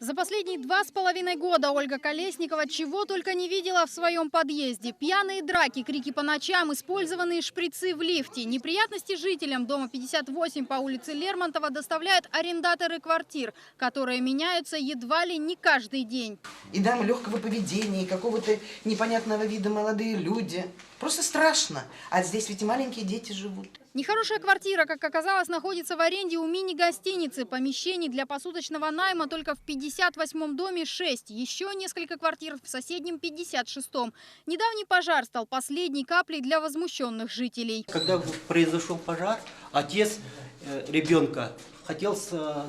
За последние 2,5 года Ольга Колесникова чего только не видела в своем подъезде. Пьяные драки, крики по ночам, использованные шприцы в лифте. Неприятности жителям дома 58 по улице Лермонтова доставляют арендаторы квартир, которые меняются едва ли не каждый день. И дамы легкого поведения, и какого-то непонятного вида молодые люди. Просто страшно. А здесь ведь и маленькие дети живут. Нехорошая квартира, как оказалось, находится в аренде у мини-гостиницы. Помещений для посуточного найма только в 58-м доме 6. Еще несколько квартир в соседнем 56-м. Недавний пожар стал последней каплей для возмущенных жителей. Когда произошел пожар, отец ребенка хотел,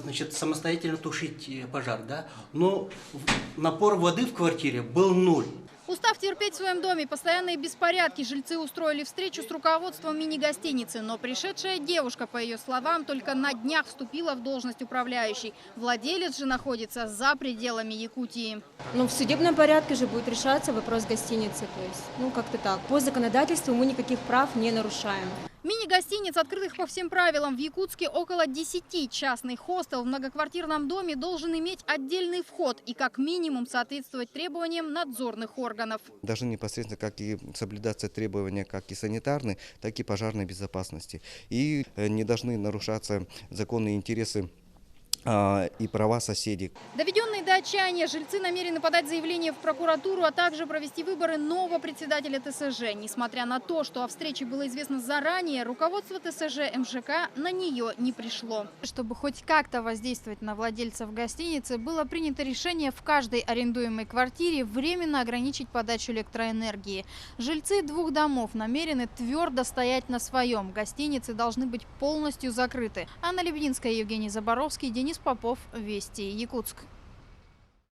значит, самостоятельно тушить пожар, да? Но напор воды в квартире был 0. Устав терпеть в своем доме постоянные беспорядки, жильцы устроили встречу с руководством мини-гостиницы. Но пришедшая девушка, по ее словам, только на днях вступила в должность управляющей. Владелец же находится за пределами Якутии. Ну, в судебном порядке же будет решаться вопрос гостиницы. То есть, как-то так. По законодательству мы никаких прав не нарушаем. Мини-гостиниц, открытых по всем правилам, в Якутске около 10. Частный хостел в многоквартирном доме должен иметь отдельный вход и как минимум соответствовать требованиям надзорных органов. Должны непосредственно как и соблюдаться требования как и санитарной, так и пожарной безопасности. И не должны нарушаться законные интересы и права соседей. Доведенные до отчаяния, жильцы намерены подать заявление в прокуратуру, а также провести выборы нового председателя ТСЖ. Несмотря на то, что о встрече было известно заранее, руководство ТСЖ МЖК на нее не пришло. Чтобы хоть как-то воздействовать на владельцев гостиницы, было принято решение в каждой арендуемой квартире временно ограничить подачу электроэнергии. Жильцы 2 домов намерены твердо стоять на своем. Гостиницы должны быть полностью закрыты. Анна Лебединская, Евгений Заборовский, Денис Попов, Вести, Якутск.